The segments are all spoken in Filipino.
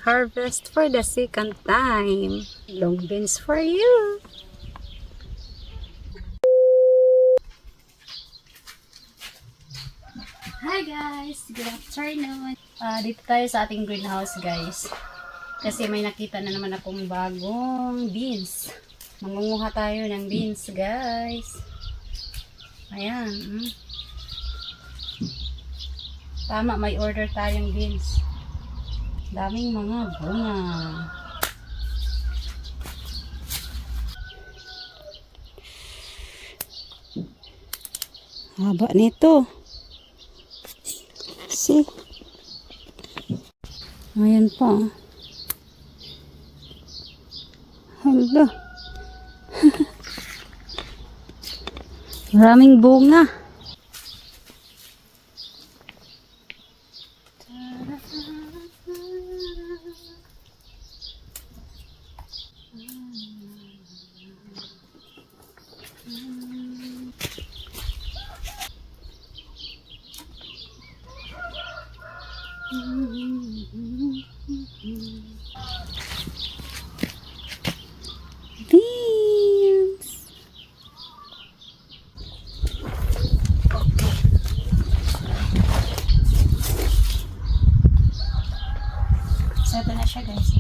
Harvest for the second time. Long beans for you. Hi guys! Good afternoon! Dito tayo sa ating greenhouse guys. Kasi may nakita na naman akong bagong beans. Mangunguha tayo ng beans guys. Ayan. Tama, may order tayong beans. Daming mga bunga. Haba nito. See? Ayan pa. Hala. Maraming bunga. Beans. Okay. So, ito na siya guys.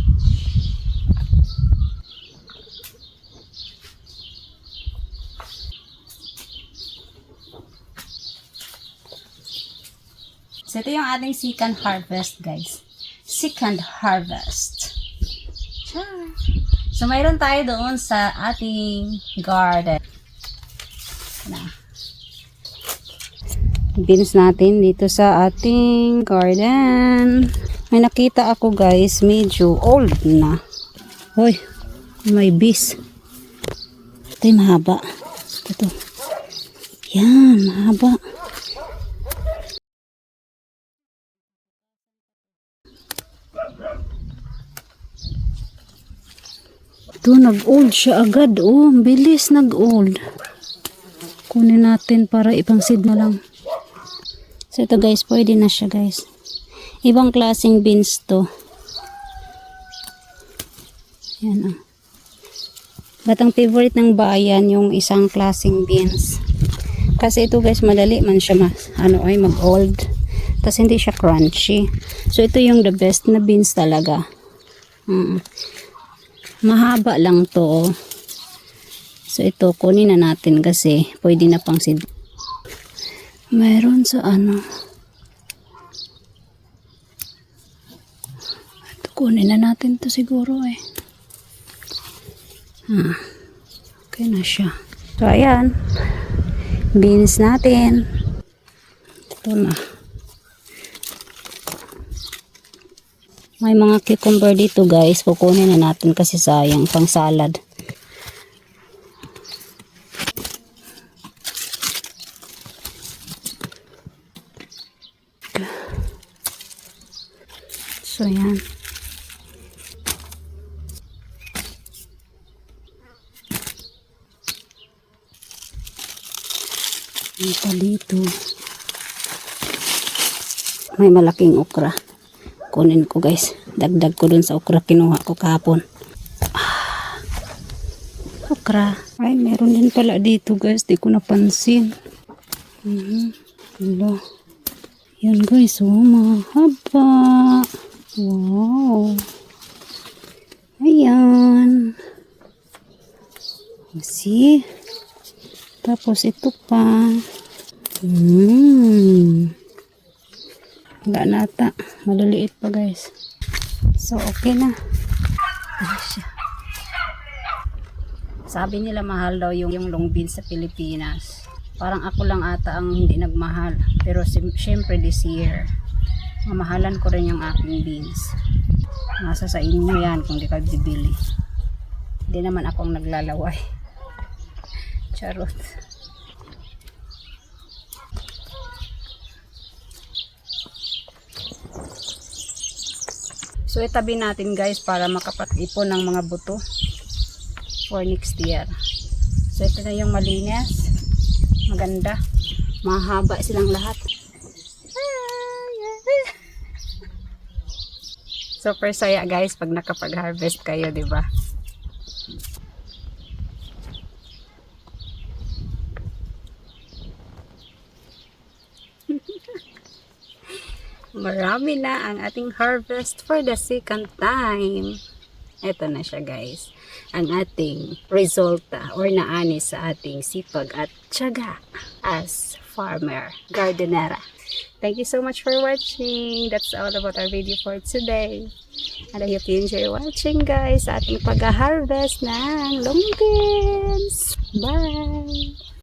So, ito yung ating second harvest, guys. Second harvest. Char! So, mayroon tayo doon sa ating garden. Na. Beans natin dito sa ating garden. May nakita ako, guys. Medyo old na. Hoy, may bees. Ito yung mahaba. Ito. Yan, mahaba. Ito, nag-old siya agad. Oh, bilis nag-old. Kunin natin para ipang seed na lang. So, ito guys, pwede na siya guys. Ibang klaseng beans to. Yan ah. Ba't ang favorite ng bayan yung isang klaseng beans. Kasi ito guys, madali man siya mag-old. Tapos hindi siya crunchy. So, ito yung the best na beans talaga. Mahaba lang to. So ito kunin na natin kasi pwede na pang seed. Meron sa ano. Ito kunin na natin to siguro eh. Okay na siya. So ayan. Beans natin. Ito na. May mga cucumber dito guys. Kukunin na natin kasi sayang pang salad. So yan. Ito dito. May malaking okra. Kunin ko guys. Dagdag ko dun sa okra kinuha ko kahapon. Okra. Ay, meron din pala dito guys. Di ko napansin. Hello. Yan guys. Oh, mahaba. Wow. Ayan. See? Tapos ito pa. Wala nata. Maliliit pa guys. So, okay na. Sabi nila mahal daw yung long beans sa Pilipinas. Parang ako lang ata ang hindi nagmahal. Pero syempre this year, mamahalan ko rin yung aking beans. Nasa sa inyo yan kung di ka bibili. Hindi naman ako ang naglalaway. Charot. So itabi natin guys para makapag-ipon ng mga buto for next year. So ito na yung malinis, maganda, mahaba silang lahat. Super saya guys pag nakapag-harvest kayo, di ba? Marami na ang ating harvest for the second time. Ito na siya guys. Ang ating resulta or naani sa ating sipag at tiyaga as farmer, gardenera. Thank you so much for watching. That's all about our video for today. And I hope you enjoy watching guys sa ating pag-harvest ng long beans. Bye!